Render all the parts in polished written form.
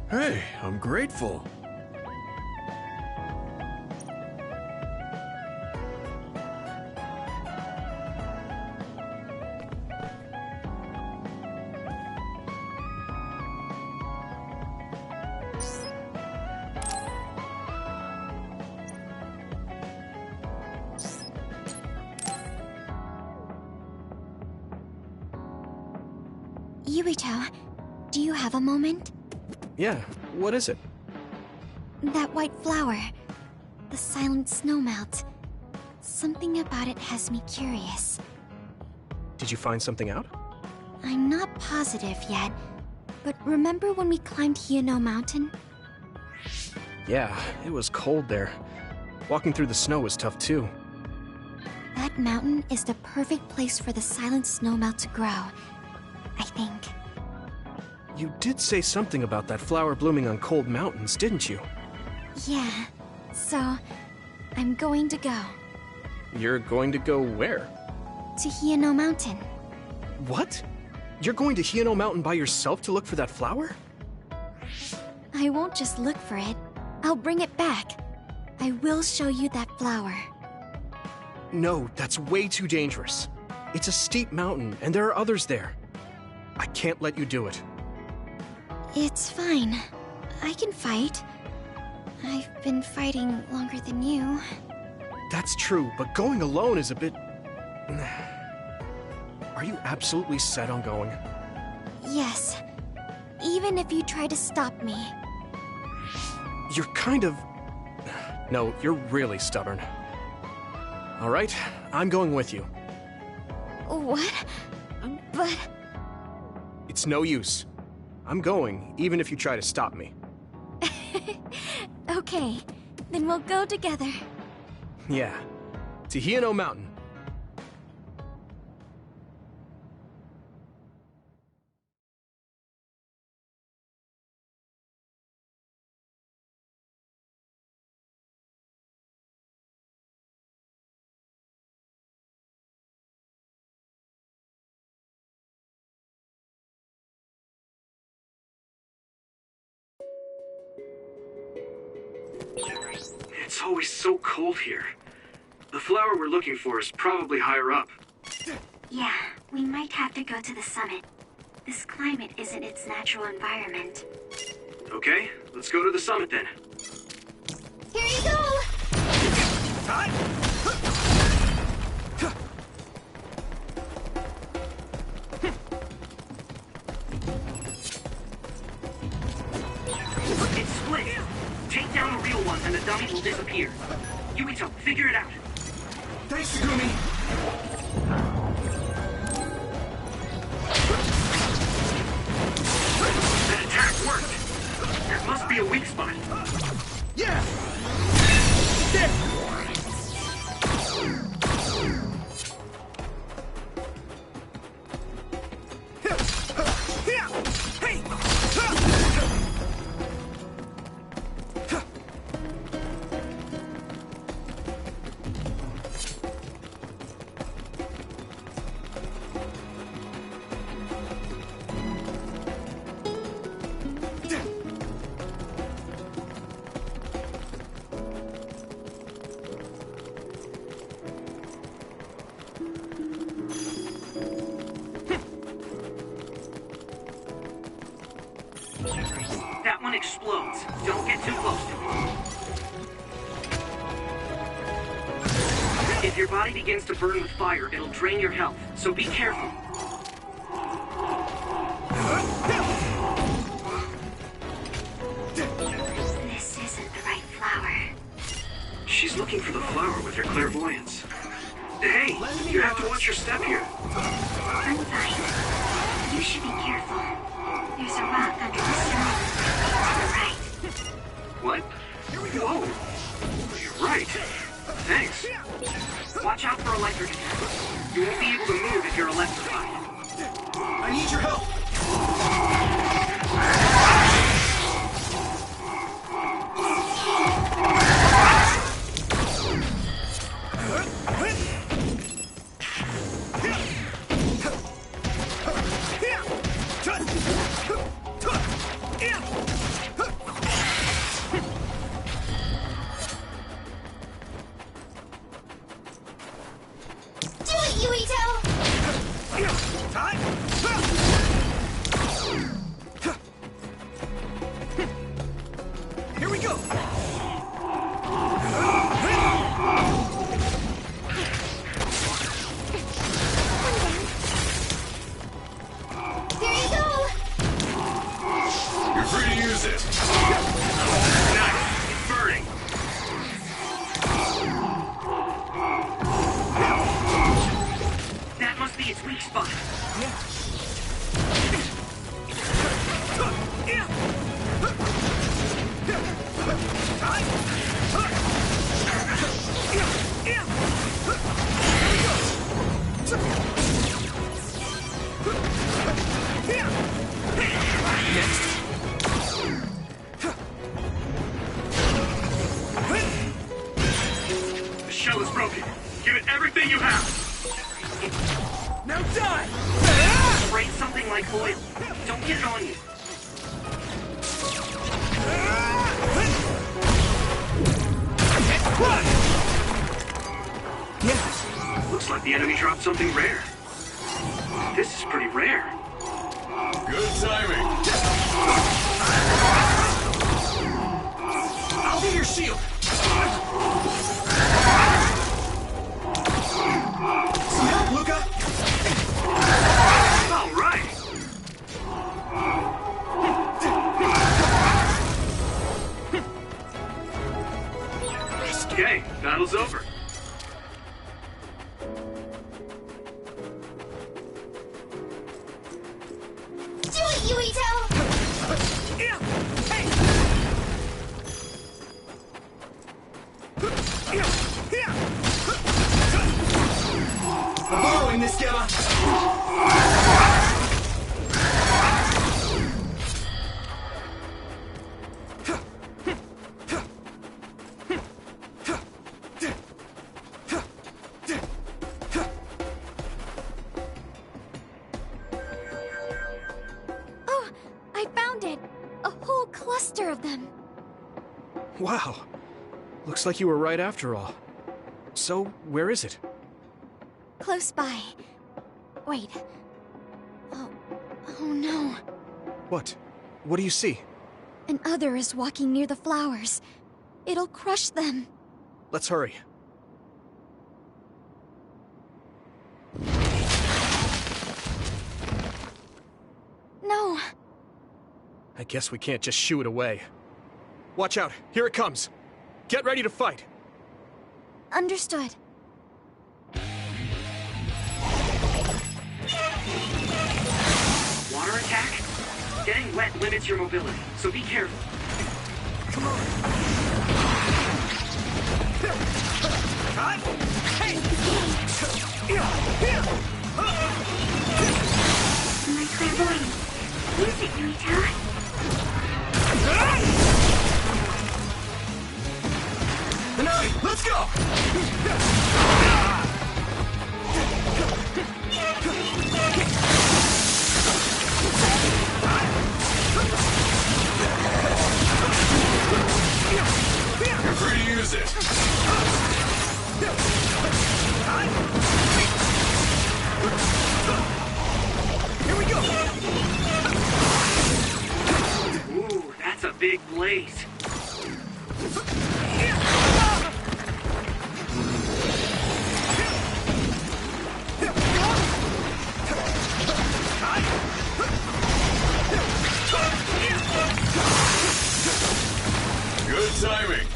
Hey, I'm grateful. Yuito, do you have a moment? Yeah, what is it? That white flower. The silent snowmelt. Something about it has me curious. Did you find something out? I'm not positive yet, but remember when we climbed Yuito Mountain? Yeah, it was cold there. Walking through the snow was tough too. That mountain is the perfect place for the silent snowmelt to grow, I think. You did say something about that flower blooming on cold mountains, didn't you? Yeah, so I'm going to go. You're going to go where? To Yuito Mountain. What? You're going to Yuito Mountain by yourself to look for that flower? I won't just look for it. I'll bring it back. I will show you that flower. No, that's way too dangerous. It's a steep mountain, and there are others there. I can't let you do it. It's fine. I can fight. I've been fighting longer than you. That's true, but going alone is a bit... Are you absolutely set on going? Yes. Even if you try to stop me. You're kind of... No, you're really stubborn. All right, I'm going with you. What? But... It's no use. I'm going, even if you try to stop me. Okay, then we'll go together. Yeah, to Yuito Mountain. It's always so cold here. The flower we're looking for is probably higher up. Yeah, we might have to go to the summit. This climate isn't its natural environment. Okay, let's go to the summit then. Here you go! It's split. Take down the real one and the dummy will disappear. Yuito, figure it out. Thanks, Gumi. That attack worked. There must be a weak spot. Yeah! There! That one explodes. Don't get too close to it. If your body begins to burn with fire, it'll drain your health, so be careful. This isn't the right flower. She's looking for the flower with her clairvoyance. Hey, you have to watch your step here. I'm fine. You should be careful. There's a rock under the snow. Right. What? Whoa! You're right. Thanks. Watch out for electric attacks. You won't be able to move if you're electrified. I need your help! use it. Nice. It's burning. That must be its weak spot. The shell is broken. Give it everything you have. Now die! Spray something like oil. Don't get it on you. Yes. Looks like the enemy dropped something rare. This is pretty rare. Good timing. I'll be your shield. Some help, Luca. All right. Okay, battle's over. Do it, Yuito! I'm borrowing this, Gemma. Oh, I found it! A whole cluster of them. Wow. Looks like you were right after all. So, where is it? Close by. Wait. Oh no. What? What do you see? An other is walking near the flowers. It'll crush them. Let's hurry. No. I guess we can't just shoo it away. Watch out, here it comes. Get ready to fight. Understood. Water attack? Getting wet limits your mobility, so be careful. My clairvoyance. Use it, Yuito. Minami, let's go! You're free to use it. Here we go! Ooh, that's a big blaze. Good timing.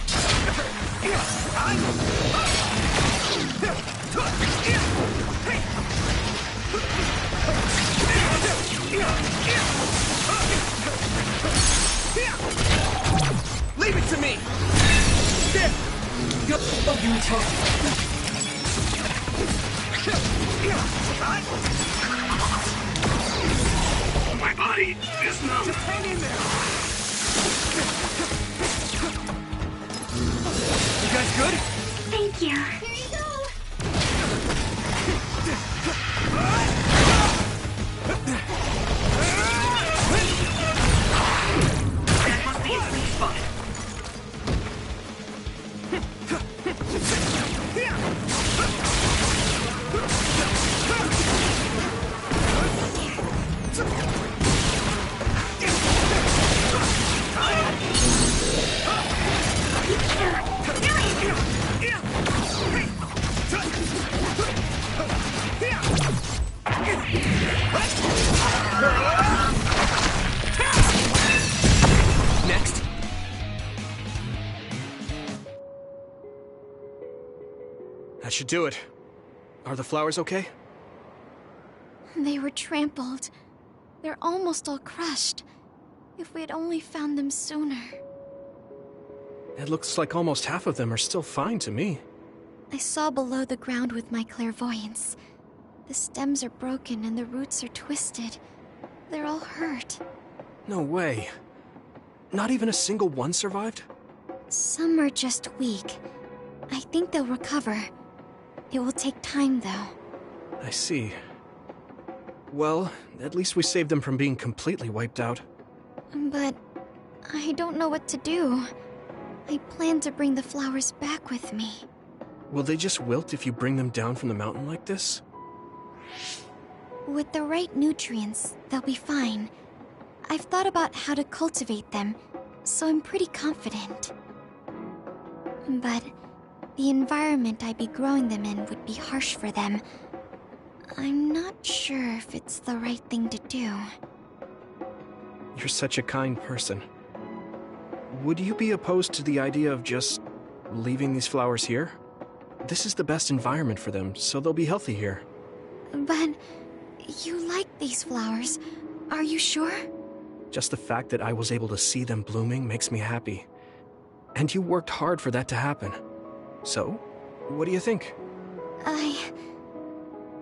Leave it to me! Go, Yuito. My body is numb. Hang in there. You guys good? Thank you. Here you go. That must be its weak spot. That should do it. Are the flowers okay? They were trampled. They're almost all crushed. If we had only found them sooner. It looks like almost half of them are still fine to me. I saw below the ground with my clairvoyance. The stems are broken and the roots are twisted. They're all hurt. No way. Not even a single one survived? Some are just weak. I think they'll recover. It will take time, though. I see. Well, at least we saved them from being completely wiped out. But I don't know what to do. I plan to bring the flowers back with me. Will they just wilt if you bring them down from the mountain like this? With the right nutrients, they'll be fine. I've thought about how to cultivate them, so I'm pretty confident. But the environment I'd be growing them in would be harsh for them. I'm not sure if it's the right thing to do. You're such a kind person. Would you be opposed to the idea of just leaving these flowers here? This is the best environment for them, so they'll be healthy here. But you like these flowers, are you sure? Just the fact that I was able to see them blooming makes me happy. And you worked hard for that to happen. So, what do you think?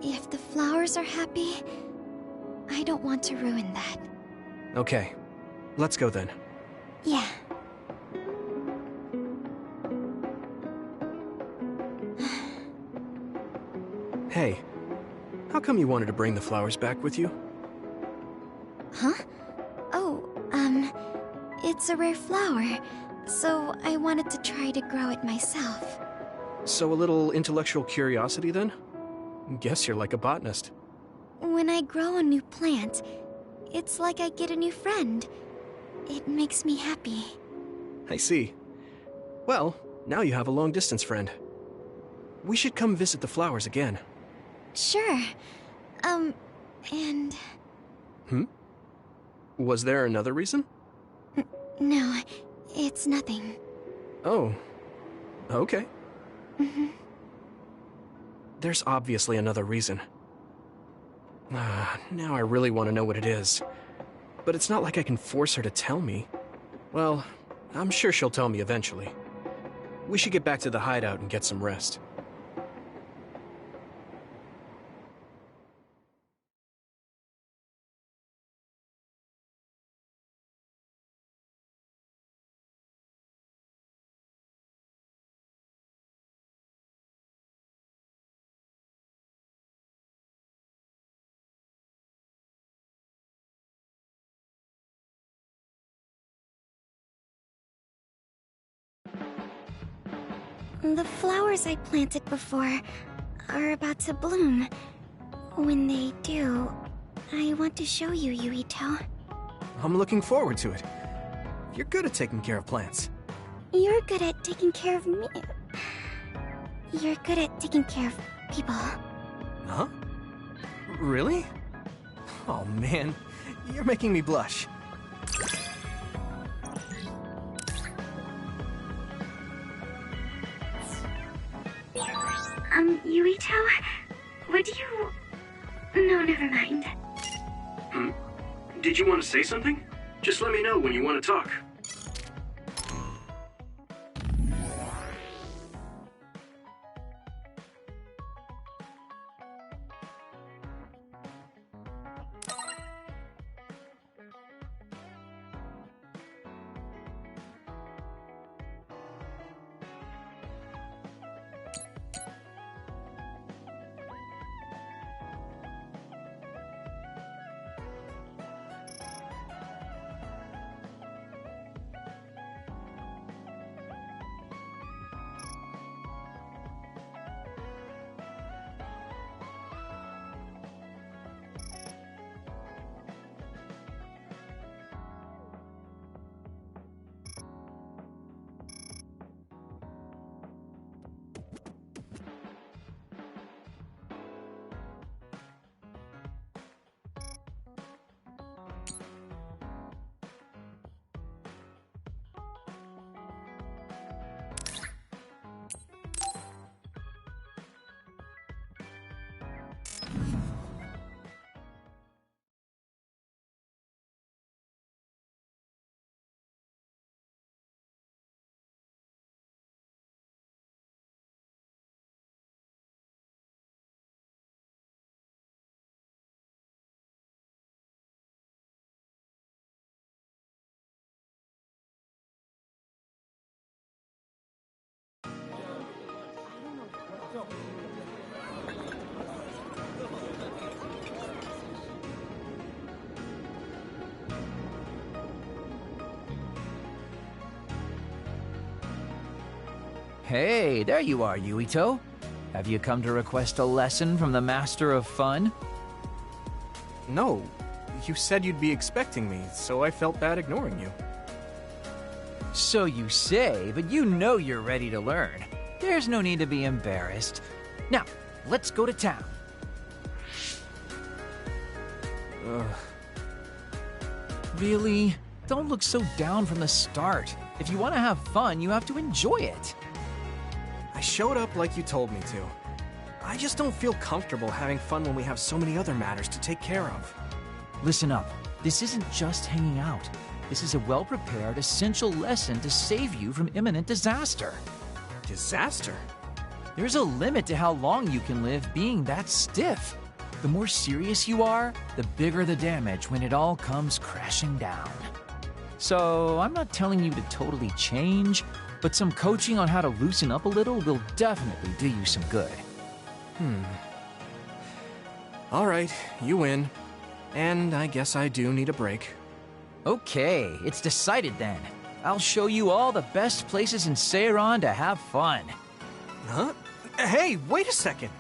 If the flowers are happy, I don't want to ruin that. Okay, let's go then. Yeah. Hey, how come you wanted to bring the flowers back with you? Huh? Oh, it's a rare flower, so I wanted to try to grow it myself. So a little intellectual curiosity then? Guess you're like a botanist. When I grow a new plant, it's like I get a new friend. It makes me happy. I see. Well, now you have a long-distance friend. We should come visit the flowers again. Sure. And... Was there another reason? No, it's nothing. Oh, okay. There's obviously another reason. Now I really want to know what it is. But it's not like I can force her to tell me. Well, I'm sure she'll tell me eventually. We should get back to the hideout and get some rest. The flowers I planted before are about to bloom. When they do, I want to show you, Yuito. I'm looking forward to it. You're good at taking care of plants. You're good at taking care of me. You're good at taking care of people. Huh? Really? Oh man, you're making me blush. Yuito, would you... No, never mind. Did you want to say something? Just let me know when you want to talk. Hey, there you are, Yuito. Have you come to request a lesson from the Master of Fun? No, you said you'd be expecting me, so I felt bad ignoring you. So you say, but you know you're ready to learn. There's no need to be embarrassed. Now, let's go to town. Really? Don't look so down from the start. If you want to have fun, you have to enjoy it. I showed up like you told me to. I just don't feel comfortable having fun when we have so many other matters to take care of. Listen up. This isn't just hanging out. This is a well-prepared, essential lesson to save you from imminent disaster. Disaster? There's a limit to how long you can live being that stiff. The more serious you are, the bigger the damage when it all comes crashing down. So, I'm not telling you to totally change, but some coaching on how to loosen up a little will definitely do you some good. All right, you win. And I guess I do need a break. Okay, it's decided then. I'll show you all the best places in Seiran to have fun. Huh? Hey, wait a second.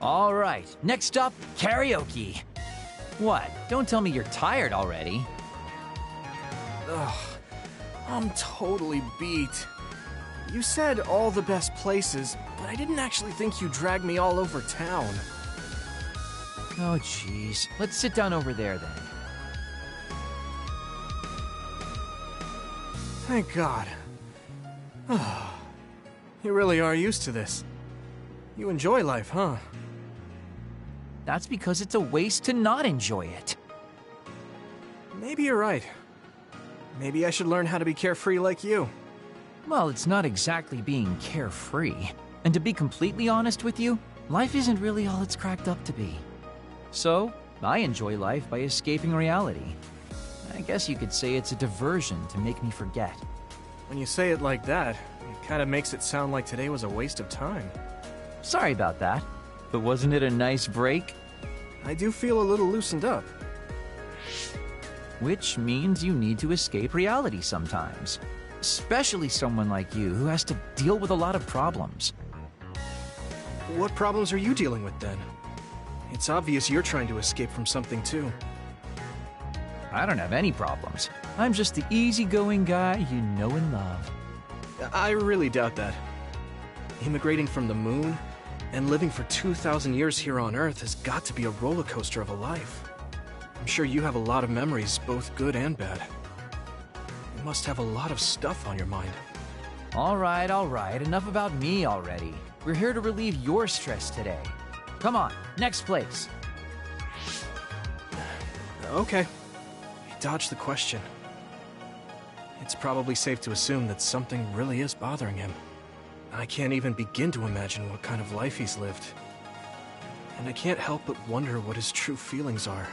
All right, next up, karaoke. What? Don't tell me you're tired already. Ugh, I'm totally beat. You said all the best places, but I didn't actually think you dragged me all over town. Oh, jeez. Let's sit down over there then. Thank God. You really are used to this. You enjoy life, huh? That's because it's a waste to not enjoy it. Maybe you're right. Maybe I should learn how to be carefree like you. Well, it's not exactly being carefree. And to be completely honest with you, life isn't really all it's cracked up to be. So, I enjoy life by escaping reality. I guess you could say it's a diversion to make me forget. When you say it like that, it kind of makes it sound like today was a waste of time. Sorry about that, but wasn't it a nice break? I do feel a little loosened up. Which means you need to escape reality sometimes. Especially someone like you who has to deal with a lot of problems. What problems are you dealing with then? It's obvious you're trying to escape from something too. I don't have any problems. I'm just the easygoing guy you know and love. I really doubt that. Immigrating from the moon and living for 2,000 years here on Earth has got to be a roller coaster of a life. I'm sure you have a lot of memories, both good and bad. You must have a lot of stuff on your mind. All right, enough about me already. We're here to relieve your stress today. Come on, next place. Okay. You dodged the question. It's probably safe to assume that something really is bothering him. I can't even begin to imagine what kind of life he's lived. And I can't help but wonder what his true feelings are.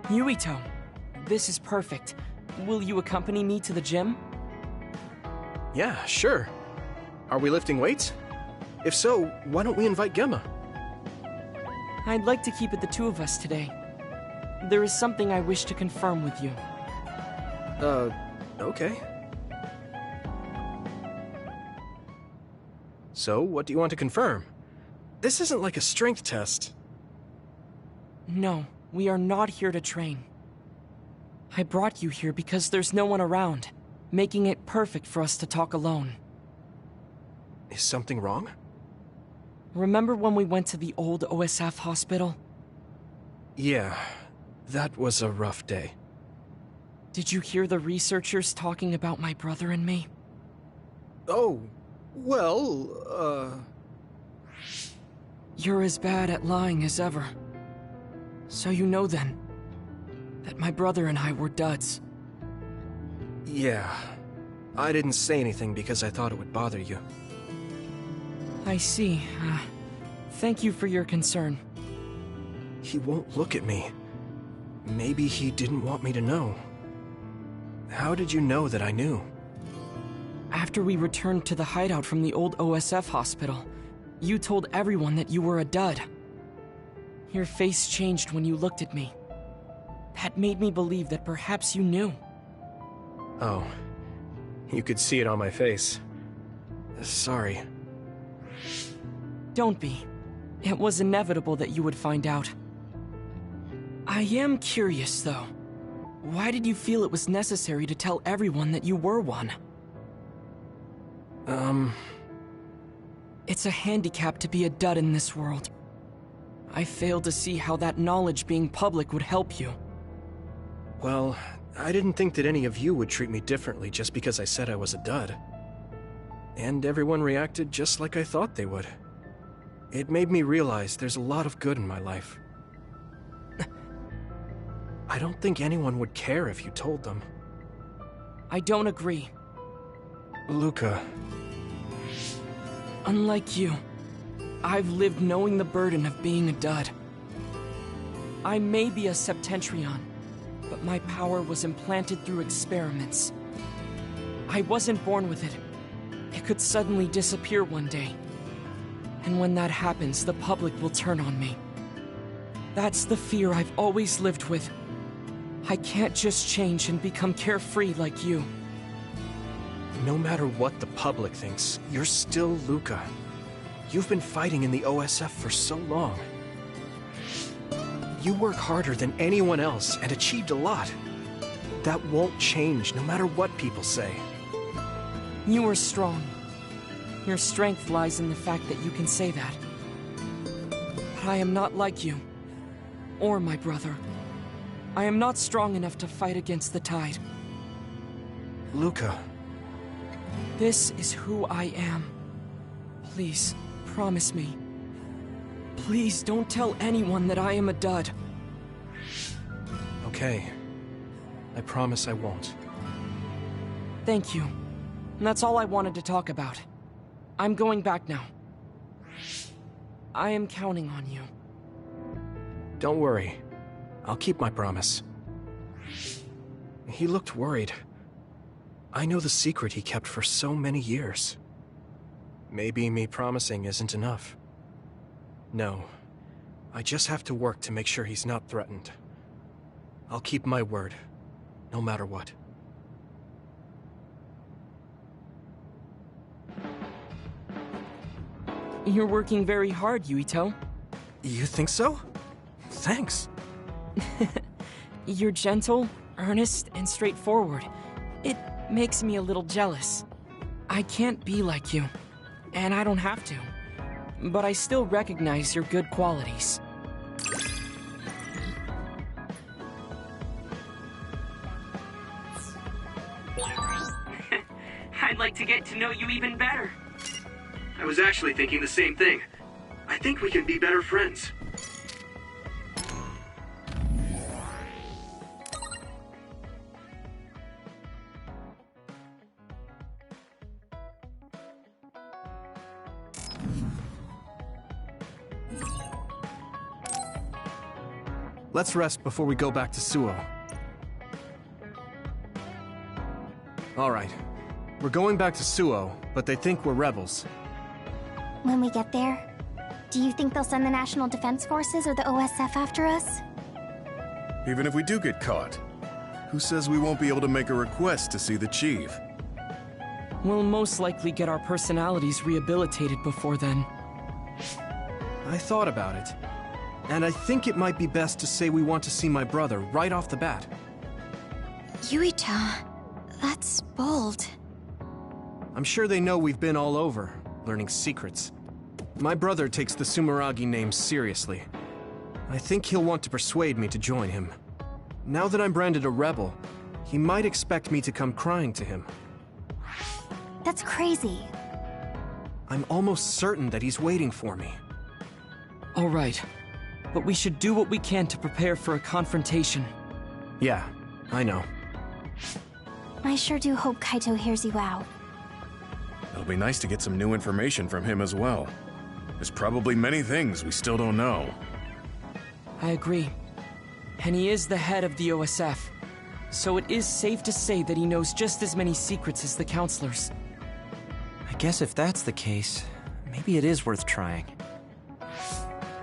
Yuito, this is perfect. Will you accompany me to the gym? Yeah, sure. Are we lifting weights? If so, why don't we invite Gemma? I'd like to keep it the two of us today. there is something I wish to confirm with you. Okay. So, what do you want to confirm? This isn't like a strength test. No, we are not here to train. I brought you here because there's no one around, making it perfect for us to talk alone. Is something wrong? Remember when we went to the old OSF hospital? Yeah, that was a rough day. Did you hear the researchers talking about my brother and me? Oh, well, You're as bad at lying as ever. So you know then, that my brother and I were duds. Yeah. I didn't say anything because I thought it would bother you. I see. Thank you for your concern. He won't look at me. Maybe he didn't want me to know. How did you know that I knew? After we returned to the hideout from the old OSF hospital, you told everyone that you were a dud. Your face changed when you looked at me. That made me believe that perhaps you knew. Oh. You could see it on my face. Sorry. Don't be. It was inevitable that you would find out. I am curious, though. Why did you feel it was necessary to tell everyone that you were one? It's a handicap to be a dud in this world. I fail to see how that knowledge being public would help you. Well, I didn't think that any of you would treat me differently just because I said I was a dud. And everyone reacted just like I thought they would. It made me realize there's a lot of good in my life. I don't think anyone would care if you told them. I don't agree. Luca. Unlike you, I've lived knowing the burden of being a dud. I may be a Septentrion, but my power was implanted through experiments. I wasn't born with it. It could suddenly disappear one day. And when that happens, the public will turn on me. That's the fear I've always lived with. I can't just change and become carefree like you. No matter what the public thinks, you're still Luca. You've been fighting in the OSF for so long. You work harder than anyone else and achieved a lot. That won't change no matter what people say. You are strong. Your strength lies in the fact that you can say that. But I am not like you. Or my brother. I am not strong enough to fight against the tide. Luca. This is who I am. Please, promise me. Please don't tell anyone that I am a dud. Okay. I promise I won't. Thank you. And that's all I wanted to talk about. I'm going back now. I am counting on you. Don't worry. I'll keep my promise. He looked worried. I know the secret he kept for so many years. Maybe me promising isn't enough. No. I just have to work to make sure he's not threatened. I'll keep my word, no matter what. You're working very hard, Yuito. You think so? Thanks. You're gentle, earnest, and straightforward. It makes me a little jealous. I can't be like you, and I don't have to. But I still recognize your good qualities. I'd like to get to know you even better. I was actually thinking the same thing. I think we can be better friends. Let's rest before we go back to Suo. Alright. We're going back to Suo, but they think we're rebels. When we get there, do you think they'll send the National Defense Forces or the OSF after us? Even if we do get caught, who says we won't be able to make a request to see the chief? We'll most likely get our personalities rehabilitated before then. I thought about it. And I think it might be best to say we want to see my brother right off the bat. Yuito, that's bold. I'm sure they know we've been all over, learning secrets. My brother takes the Sumeragi name seriously. I think he'll want to persuade me to join him. Now that I'm branded a rebel, he might expect me to come crying to him. That's crazy. I'm almost certain that he's waiting for me. All right, but we should do what we can to prepare for a confrontation. Yeah, I know. I sure do hope Kaito hears you out. It'll be nice to get some new information from him as well. There's probably many things we still don't know. I agree. And he is the head of the OSF. So it is safe to say that he knows just as many secrets as the counselors. I guess if that's the case, maybe it is worth trying.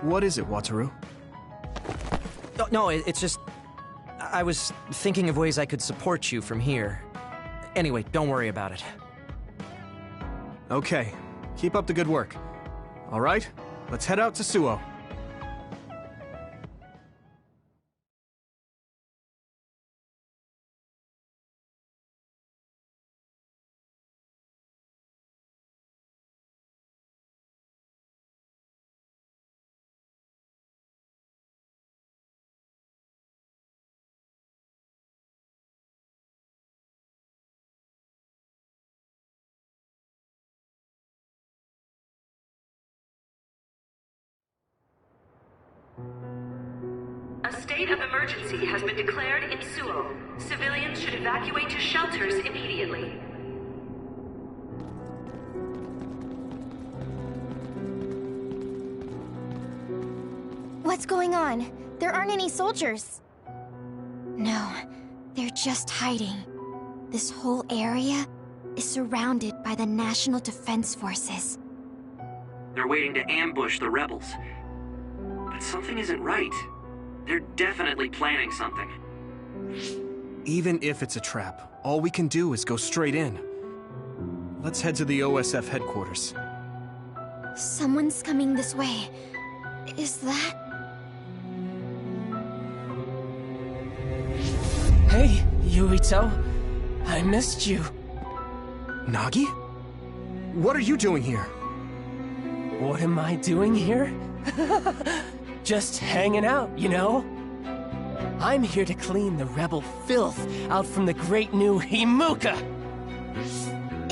What is it, Wataru? No, it's just... I was thinking of ways I could support you from here. Anyway, don't worry about it. Okay, keep up the good work. All right, let's head out to Suo. A state of emergency has been declared in Suo. Civilians should evacuate to shelters immediately. What's going on? There aren't any soldiers. No, they're just hiding. This whole area is surrounded by the National Defense Forces. They're waiting to ambush the rebels. But something isn't right. They're definitely planning something. Even if it's a trap, all we can do is go straight in. Let's head to the OSF headquarters. Someone's coming this way. Is that... Hey, Yuito. I missed you. Nagi? What are you doing here? What am I doing here? Just hanging out, you know? I'm here to clean the rebel filth out from the great new Himuka!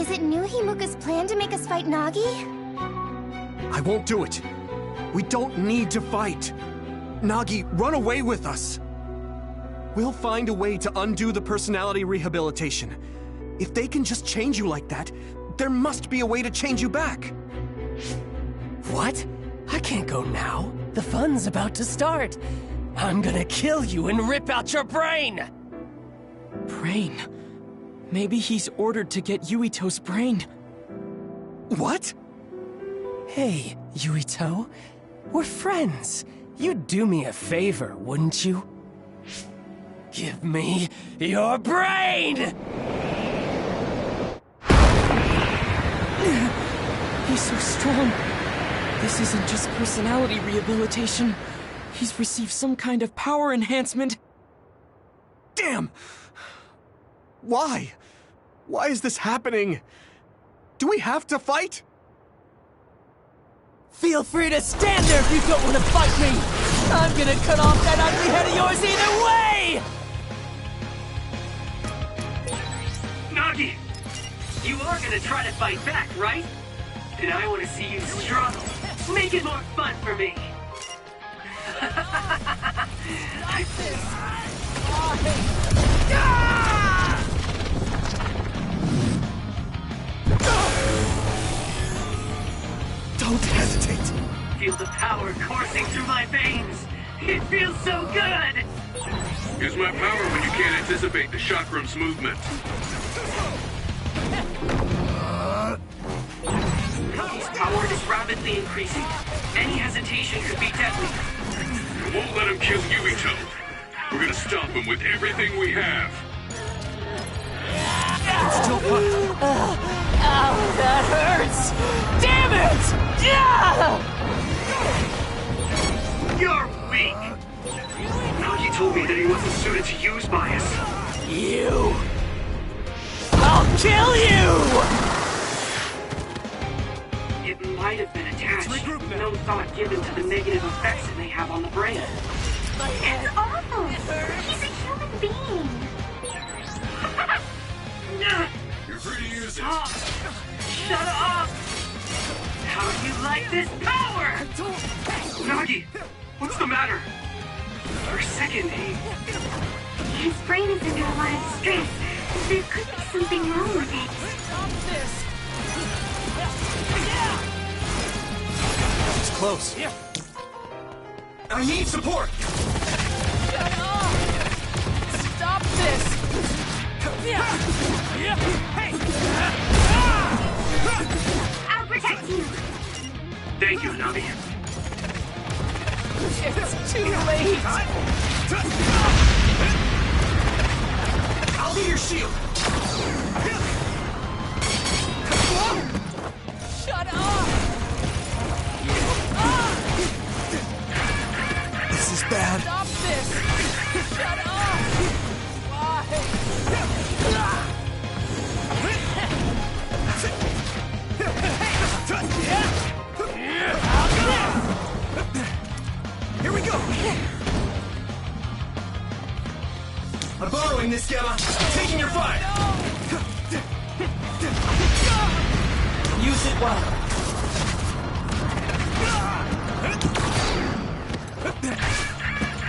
Is it new Himuka's plan to make us fight Nagi? I won't do it. We don't need to fight. Nagi, run away with us. We'll find a way to undo the personality rehabilitation. If they can just change you like that, there must be a way to change you back. What? I can't go now. The fun's about to start. I'm gonna kill you and rip out your brain! Brain? Maybe he's ordered to get Yuito's brain. What? Hey, Yuito. We're friends. You'd do me a favor, wouldn't you? Give me your brain! He's so strong. This isn't just personality rehabilitation. He's received some kind of power enhancement. Damn! Why? Why is this happening? Do we have to fight? Feel free to stand there if you don't want to fight me! I'm gonna cut off that ugly head of yours either way! Nagi! You are gonna try to fight back, right? And I want to see you struggle. Make it more fun for me! Like this! Don't hesitate. Feel the power coursing through my veins. It feels so good! Use my power when you can't anticipate the chakram's movement. His power is rapidly increasing. Any hesitation could be deadly. You won't let him kill Yuito. We're gonna stomp him with everything we have. Still fight. Ow, that hurts! Damn it! Yeah! You're weak! Nagi told me that he wasn't suited to use by us. You! I'll kill you! It might have been attached. No thought given to the negative effects it may have on the brain. It's awful! He's a human being! You're free to use it. Shut up! How do you like this power? Nagi, what's the matter? For a second, His brain is under a lot of stress. There could be something wrong with it. It's close. I need support! Shut up! Stop this! I'll protect you! Thank you, Nagi. It's too late! I'll be your shield! Shut up! This is bad. Stop this! Shut up! Why? Here we go! I'm borrowing this, Gamma. Taking your fire! Use it well.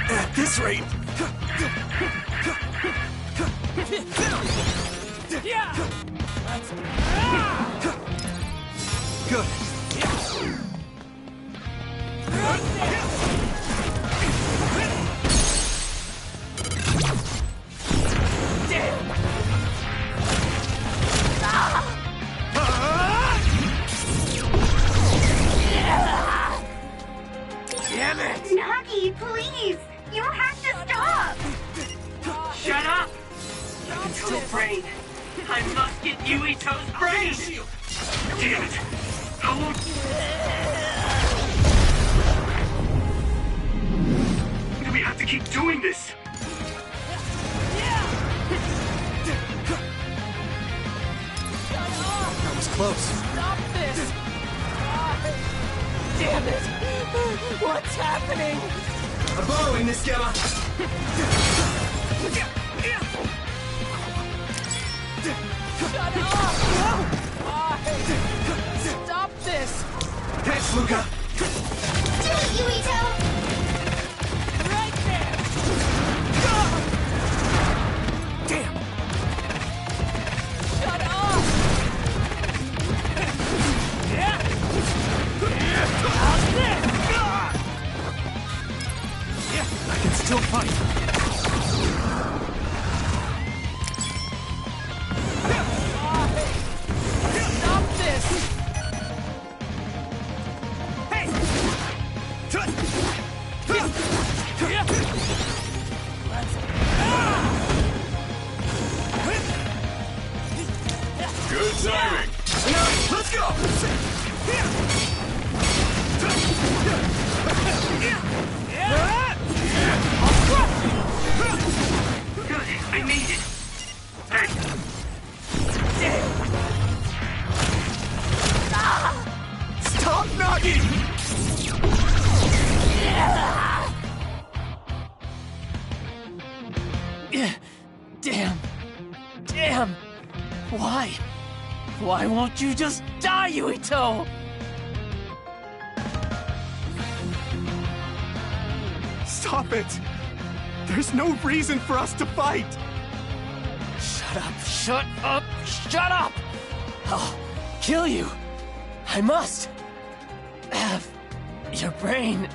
At this rate... Good. Damn it! Nagi, please! You have to stop! Shut up! Control brain. I must get Yuito's brain! Damn it! How long... Do we have to keep doing this? That was close. Stop this! Damn it! What's happening? I'm borrowing this, Gamma. Shut up! Why? Stop this! Thanks, Luca. Do it, Yuito! Right there! Damn. Shut up! How's this? I can still fight. Stop this! Good timing. Let's go! Good, I made it. Thanks. Stop knocking! Damn. Damn. Why? Why won't you just die, Yuito? Stop it! There's no reason for us to fight! Shut up, shut up, shut up! I'll kill you. I must have your brain.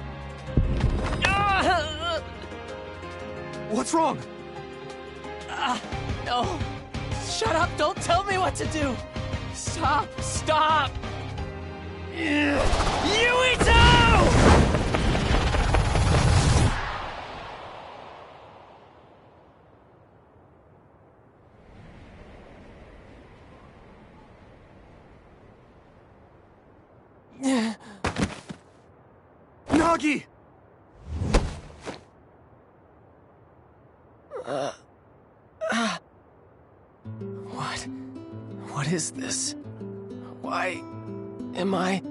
What's wrong? No. Shut up, don't tell me what to do. Stop, stop. Yuito! Nagi! What is this? Why am I...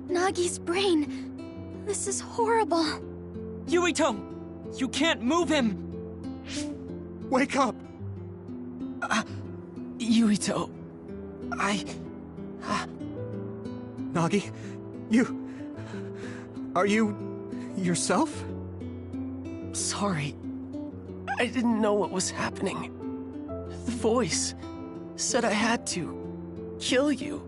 Nagi's brain. This is horrible. Yuito! You can't move him! Wake up! Yuito... Nagi, Are you... yourself? Sorry. I didn't know what was happening. The voice said I had to kill you.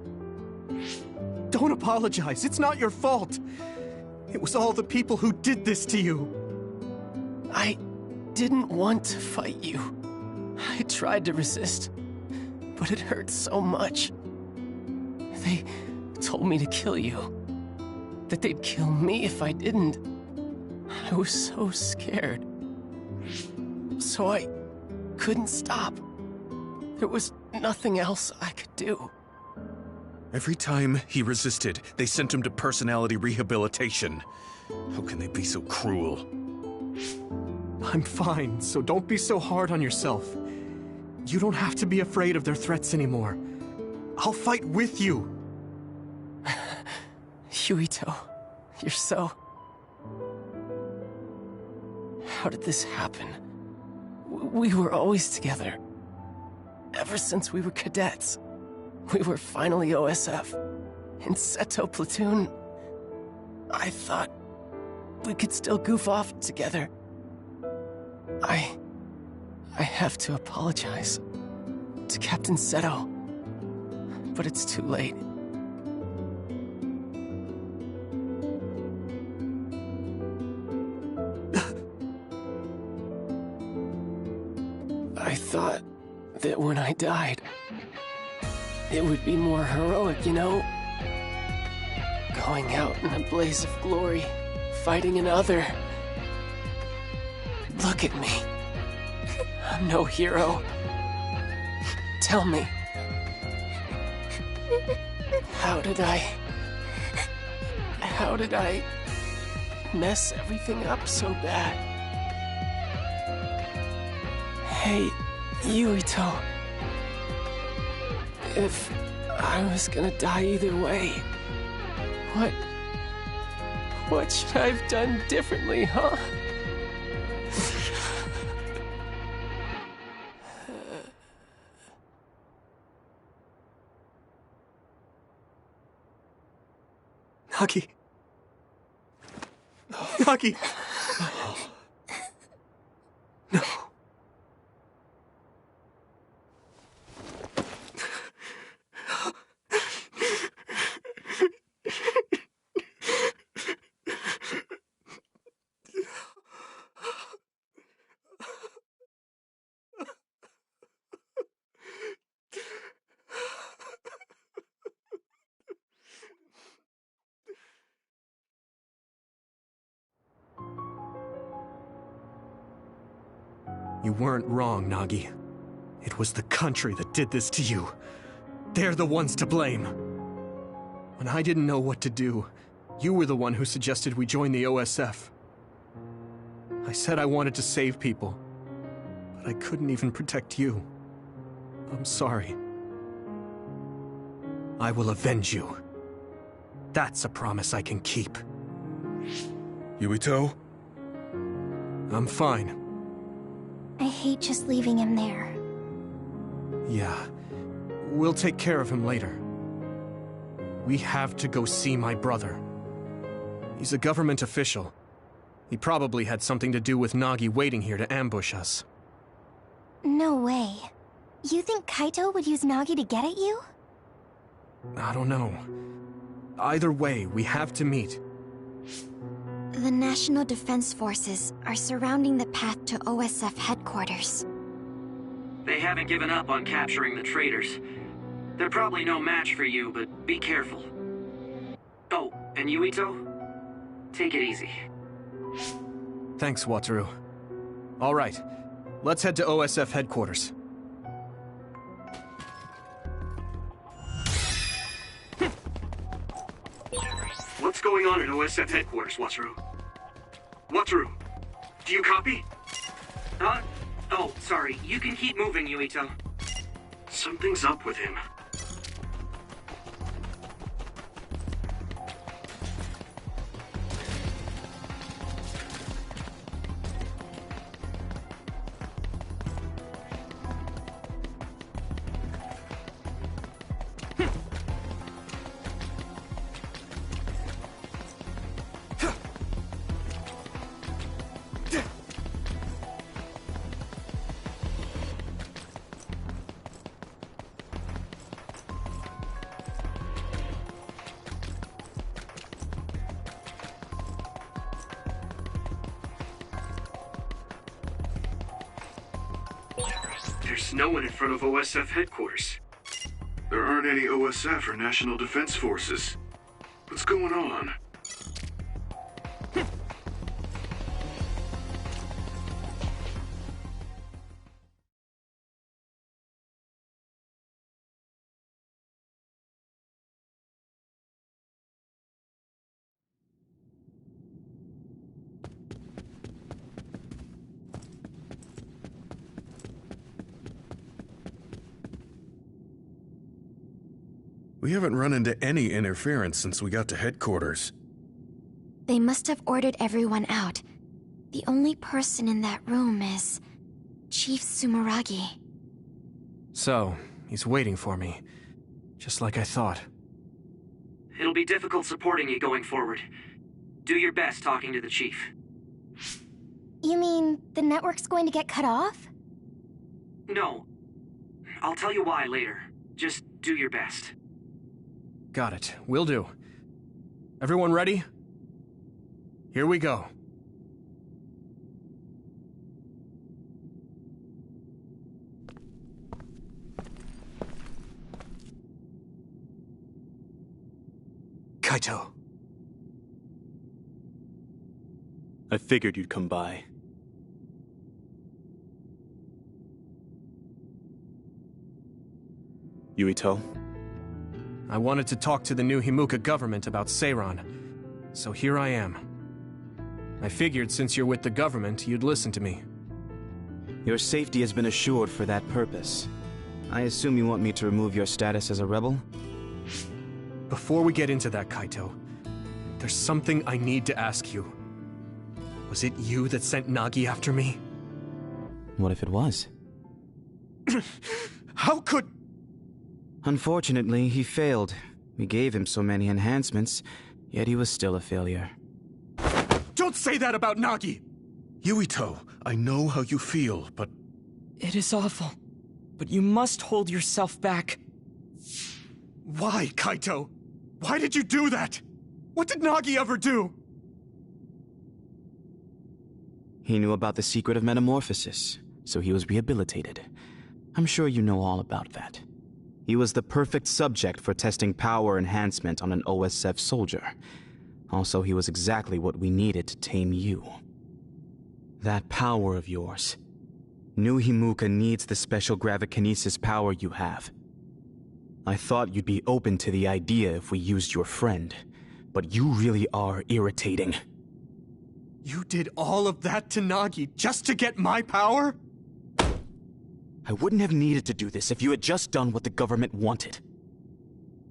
Don't apologize. It's not your fault. It was all the people who did this to you. I didn't want to fight you. I tried to resist, but it hurt so much. They told me to kill you. That they'd kill me if I didn't. I was so scared. So I couldn't stop. There was nothing else I could do. Every time he resisted, they sent him to personality rehabilitation. How can they be so cruel? I'm fine, so don't be so hard on yourself. You don't have to be afraid of their threats anymore. I'll fight with you. Yuito, you're so... How did this happen? We were always together. Ever since we were cadets. We were finally OSF. In Seto Platoon. I thought we could still goof off together. I have to apologize to Captain Seto. But it's too late. I thought that when I died, it would be more heroic, you know? Going out in a blaze of glory, fighting another. Look at me. I'm no hero. Tell me. How did I mess everything up so bad? Hey, Yuito. If I was gonna die either way, what should I have done differently, huh? Nagi. Nagi. No. You weren't wrong, Nagi. It was the country that did this to you. They're the ones to blame. When I didn't know what to do, you were the one who suggested we join the OSF. I said I wanted to save people, but I couldn't even protect you. I'm sorry. I will avenge you. That's a promise I can keep. Yuito? I'm fine. I hate just leaving him there. Yeah. We'll take care of him later. We have to go see my brother. He's a government official. He probably had something to do with Nagi waiting here to ambush us. No way. You think Kaito would use Nagi to get at you? I don't know. Either way, we have to meet. The National Defense Forces are surrounding the path to OSF headquarters. They haven't given up on capturing the traitors. They're probably no match for you, but be careful. Oh, and Yuito? Take it easy. Thanks, Wataru. All right, let's head to OSF headquarters. What's going on at OSF headquarters, Wataru? Wataru, do you copy? Huh? Oh, sorry. You can keep moving, Yuito. Something's up with him. There's no one in front of OSF headquarters. There aren't any OSF or National Defense Forces. What's going on? We haven't run into any interference since we got to headquarters. They must have ordered everyone out. The only person in that room is Chief Sumeragi. So, he's waiting for me. Just like I thought. It'll be difficult supporting you going forward. Do your best talking to the chief. You mean the network's going to get cut off? No. I'll tell you why later. Just do your best. Got it. Will do. Everyone ready? Here we go. Kaito. I figured you'd come by. Yuito? I wanted to talk to the new Himuka government about Seiran, so here I am. I figured since you're with the government, you'd listen to me. Your safety has been assured for that purpose. I assume you want me to remove your status as a rebel? Before we get into that, Kaito, there's something I need to ask you. Was it you that sent Nagi after me? What if it was? How could... Unfortunately, he failed. We gave him so many enhancements, yet he was still a failure. Don't say that about Nagi! Yuito, I know how you feel, but... It is awful, but you must hold yourself back. Why, Kaito? Why did you do that? What did Nagi ever do? He knew about the secret of metamorphosis, so he was rehabilitated. I'm sure you know all about that. He was the perfect subject for testing power enhancement on an OSF soldier. Also, he was exactly what we needed to tame you. That power of yours. New Himuka needs the special gravikinesis power you have. I thought you'd be open to the idea if we used your friend, but you really are irritating. You did all of that to Nagi just to get my power? I wouldn't have needed to do this if you had just done what the government wanted.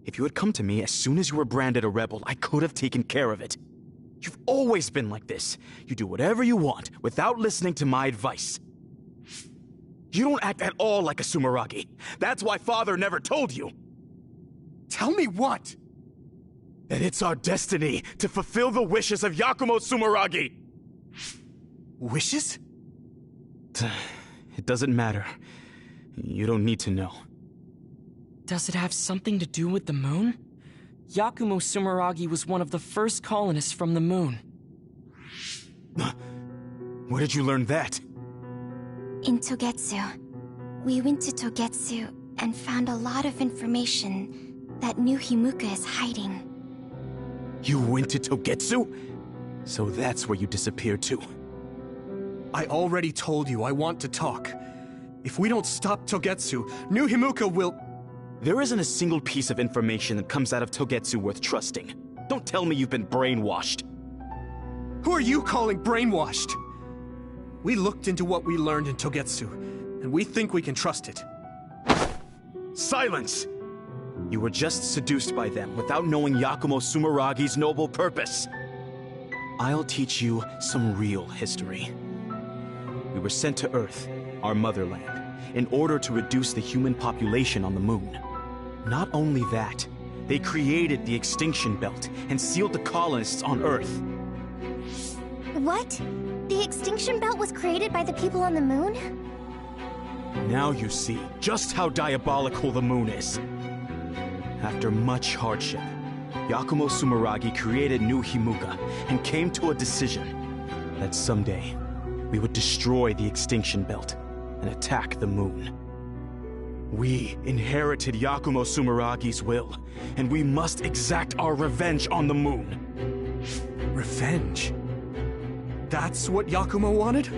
If you had come to me as soon as you were branded a rebel, I could have taken care of it. You've always been like this. You do whatever you want without listening to my advice. You don't act at all like a Sumeragi. That's why Father never told you. Tell me what? That it's our destiny to fulfill the wishes of Yakumo Sumeragi. Wishes? It doesn't matter. You don't need to know. Does it have something to do with the moon? Yakumo Sumeragi was one of the first colonists from the moon. Where did you learn that? In Togetsu. We went to Togetsu and found a lot of information that New Himuka is hiding. You went to Togetsu? So that's where you disappeared to. I already told you I want to talk. If we don't stop Togetsu, New Himuka will... There isn't a single piece of information that comes out of Togetsu worth trusting. Don't tell me you've been brainwashed. Who are you calling brainwashed? We looked into what we learned in Togetsu, and we think we can trust it. Silence! You were just seduced by them without knowing Yakumo Sumeragi's noble purpose. I'll teach you some real history. We were sent to Earth, our motherland, in order to reduce the human population on the moon. Not only that, they created the extinction belt and sealed the colonists on Earth. What? The extinction belt was created by the people on the moon? Now you see just how diabolical the moon is. After much hardship, Yakumo Sumeragi created New Himuka and came to a decision that someday we would destroy the extinction belt and attack the moon. We inherited Yakumo Sumeragi's will, and we must exact our revenge on the moon. Revenge? That's what Yakumo wanted?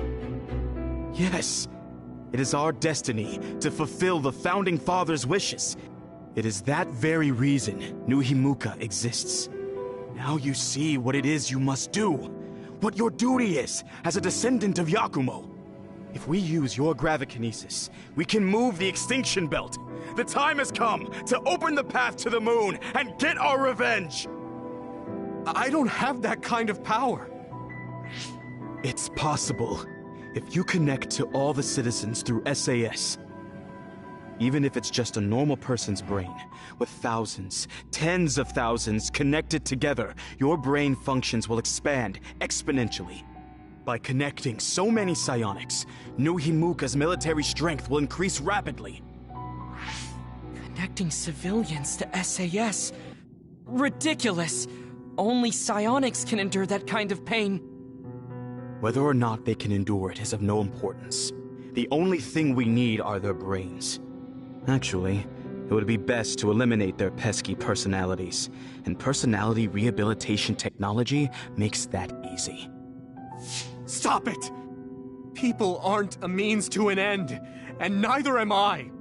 Yes. It is our destiny to fulfill the Founding Father's wishes. It is that very reason New Himuka exists. Now you see what it is you must do. What your duty is as a descendant of Yakumo. If we use your gravikinesis, we can move the extinction belt. The time has come to open the path to the moon and get our revenge! I don't have that kind of power. It's possible if you connect to all the citizens through SAS. Even if it's just a normal person's brain, with thousands, tens of thousands connected together, your brain functions will expand exponentially. By connecting so many psionics, New Himuka's military strength will increase rapidly. Connecting civilians to SAS? Ridiculous! Only psionics can endure that kind of pain. Whether or not they can endure it is of no importance. The only thing we need are their brains. Actually, it would be best to eliminate their pesky personalities, and personality rehabilitation technology makes that easy. Stop it! People aren't a means to an end, and neither am I!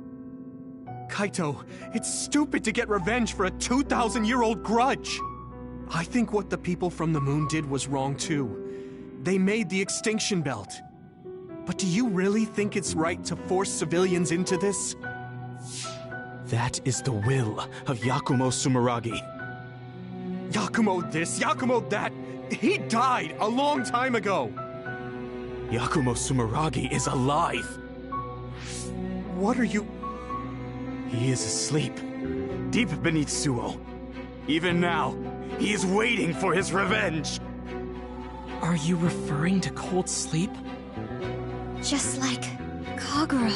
Kaito, it's stupid to get revenge for a 2,000-year-old grudge! I think what the people from the moon did was wrong too. They made the extinction belt. But do you really think it's right to force civilians into this? That is the will of Yakumo Sumeragi. Yakumo this, Yakumo that! He died a long time ago! Yakumo Sumeragi is alive! What are you... He is asleep, deep beneath Suo. Even now, he is waiting for his revenge! Are you referring to cold sleep? Just like Kagura.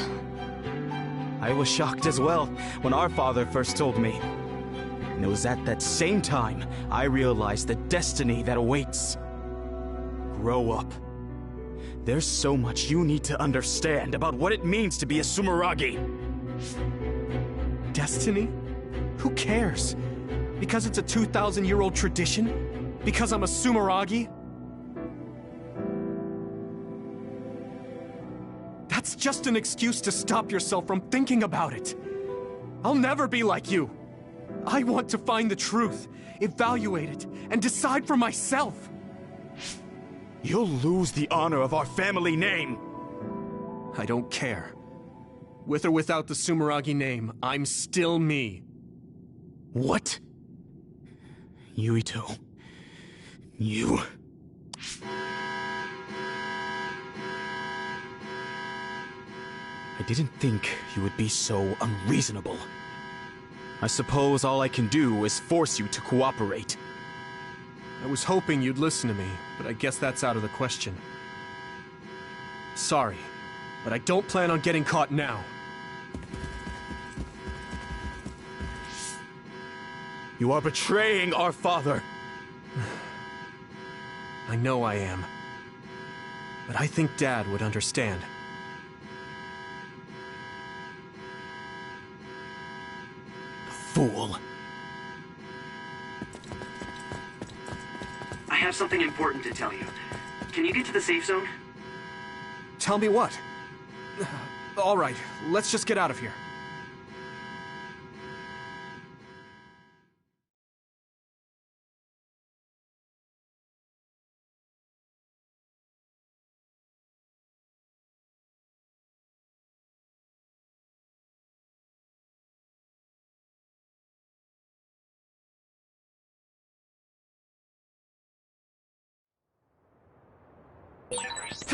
I was shocked as well when our father first told me. And it was at that same time I realized the destiny that awaits. Grow up. There's so much you need to understand about what it means to be a Sumeragi. Destiny? Who cares? Because it's a 2,000-year-old tradition? Because I'm a Sumeragi? That's just an excuse to stop yourself from thinking about it. I'll never be like you. I want to find the truth, evaluate it, and decide for myself. You'll lose the honor of our family name. I don't care. With or without the Sumeragi name, I'm still me. What? Yuito. You... I didn't think you would be so unreasonable. I suppose all I can do is force you to cooperate. I was hoping you'd listen to me, but I guess that's out of the question. Sorry, but I don't plan on getting caught now. You are betraying our father. I know I am. But I think Dad would understand. Fool. I have something important to tell you. Can you get to the safe zone? Tell me what? All right, let's just get out of here.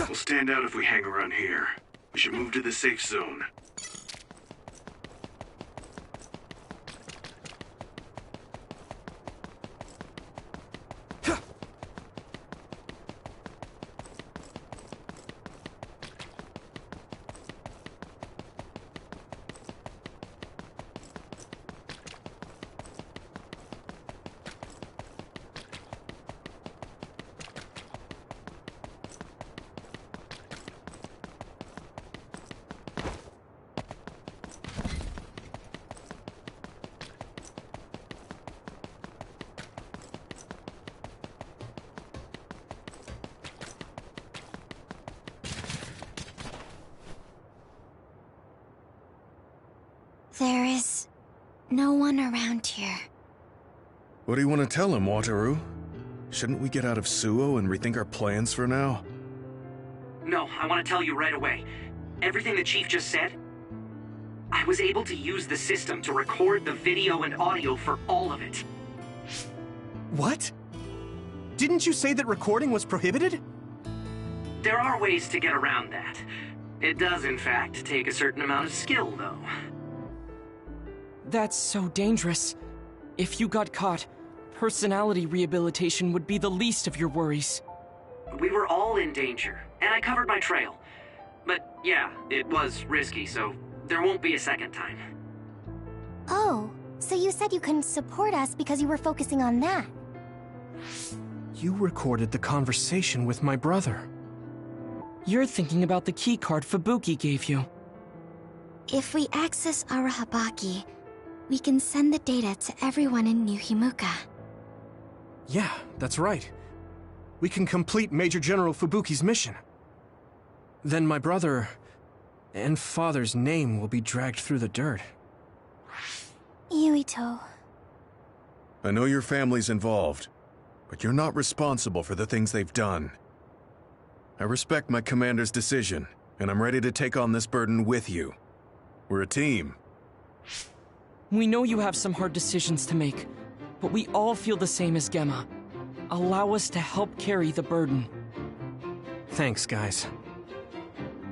We'll stand out if we hang around here. We should move to the safe zone. There is no one around here. What do you want to tell him, Wataru? Shouldn't we get out of Suo and rethink our plans for now? No, I want to tell you right away. Everything the Chief just said, I was able to use the system to record the video and audio for all of it. What? Didn't you say that recording was prohibited? There are ways to get around that. It does, in fact, take a certain amount of skill, though. That's so dangerous. If you got caught, personality rehabilitation would be the least of your worries. We were all in danger, and I covered my trail. But yeah, it was risky, so there won't be a second time. Oh, so you said you couldn't support us because you were focusing on that. You recorded the conversation with my brother. You're thinking about the keycard Fubuki gave you. If we access Arahabaki, we can send the data to everyone in New Himuka. Yeah, that's right. We can complete Major General Fubuki's mission. Then my brother and father's name will be dragged through the dirt. Yuito. I know your family's involved, but you're not responsible for the things they've done. I respect my commander's decision, and I'm ready to take on this burden with you. We're a team. We know you have some hard decisions to make, but we all feel the same as Gemma. Allow us to help carry the burden. Thanks, guys.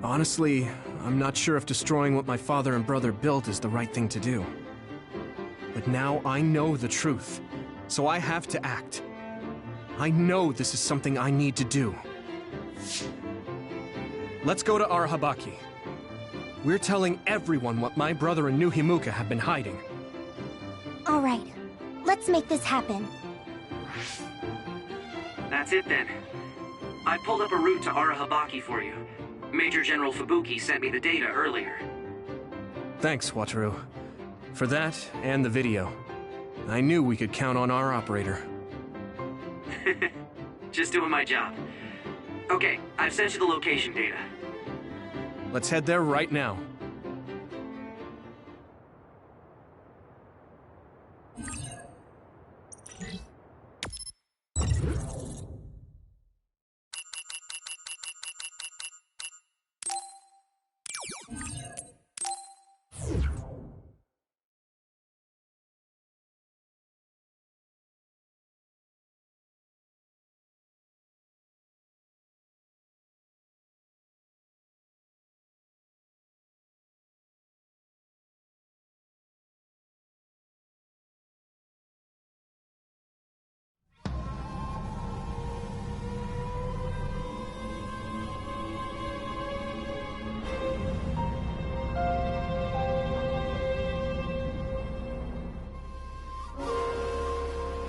Honestly, I'm not sure if destroying what my father and brother built is the right thing to do. But now I know the truth, so I have to act. I know this is something I need to do. Let's go to Arahabaki. We're telling everyone what my brother and New Himuka have been hiding. All right, let's make this happen. That's it then. I pulled up a route to Arahabaki for you. Major General Fubuki sent me the data earlier. Thanks, Wataru. For that and the video. I knew we could count on our operator. Just doing my job. Okay, I've sent you the location data. Let's head there right now.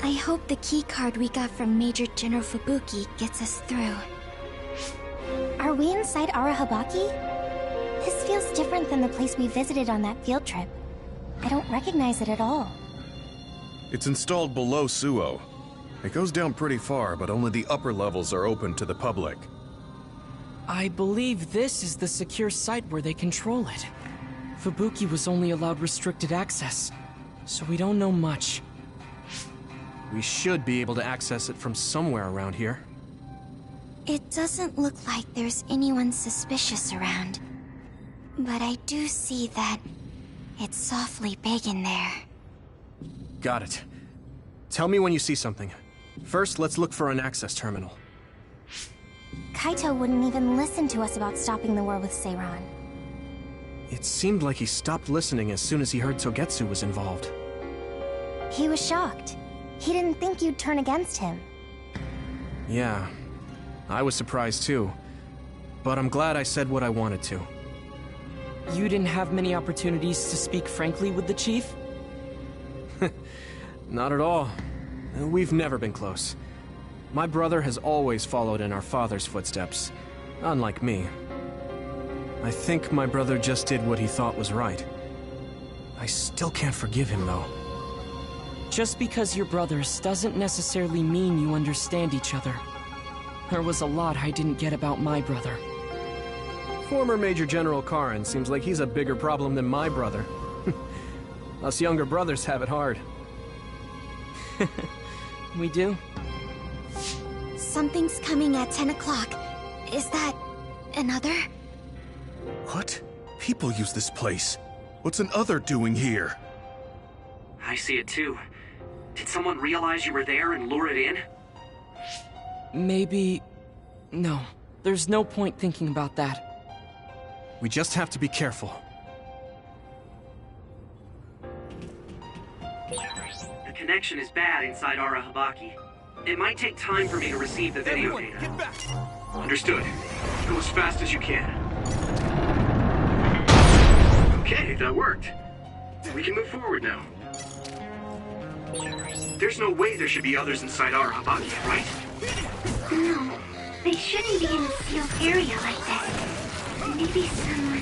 I hope the keycard we got from Major General Fubuki gets us through. Are we inside Arahabaki? This feels different than the place we visited on that field trip. I don't recognize it at all. It's installed below Suo. It goes down pretty far, but only the upper levels are open to the public. I believe this is the secure site where they control it. Fubuki was only allowed restricted access, so we don't know much. We should be able to access it from somewhere around here. It doesn't look like there's anyone suspicious around. But I do see that it's softly big in there. Got it. Tell me when you see something. First, let's look for an access terminal. Kaito wouldn't even listen to us about stopping the war with Seiran. It seemed like he stopped listening as soon as he heard Togetsu was involved. He was shocked. He didn't think you'd turn against him. Yeah, I was surprised too. But I'm glad I said what I wanted to. You didn't have many opportunities to speak frankly with the chief? Not at all. We've never been close. My brother has always followed in our father's footsteps, unlike me. I think my brother just did what he thought was right. I still can't forgive him, though. Just because you're brothers doesn't necessarily mean you understand each other. There was a lot I didn't get about my brother. Former Major General Karin seems like he's a bigger problem than my brother. Us younger brothers have it hard. We do? Something's coming at 10 o'clock. Is that another? What? People use this place. What's an other doing here? I see it too. Did someone realize you were there and lure it in? Maybe... No. There's no point thinking about that. We just have to be careful. The connection is bad inside Arahabaki. It might take time for me to receive the video data. Get back! Understood. Go as fast as you can. Okay, that worked. We can move forward now. There's no way there should be others inside Arahabaki, right? No, they shouldn't be in a sealed area like this. Maybe someone...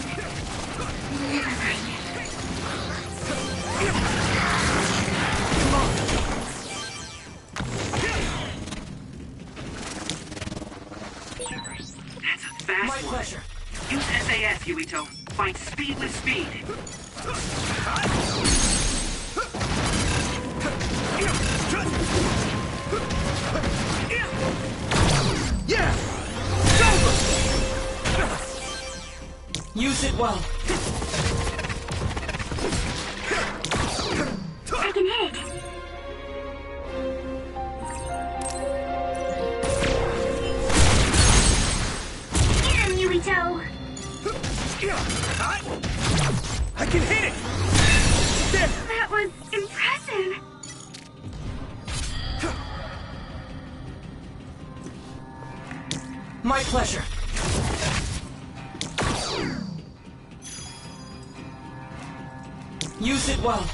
Never mind. That's a fast My one. pleasure. Use SAS, Yuito. Find speed with speed. Yeah! Use it well. I can hit it. Get him, Yuito! I can hit it! There! That was impressive. My pleasure. Use it well.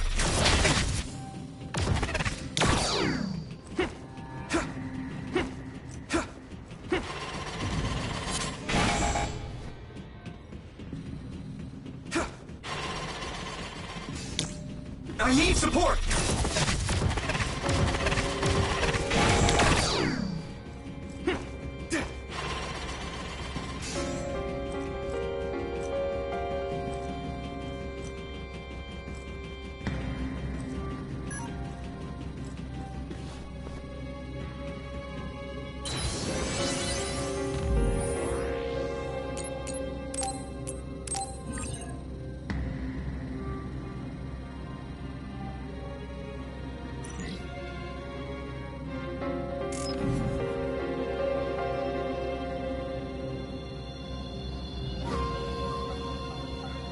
I need support!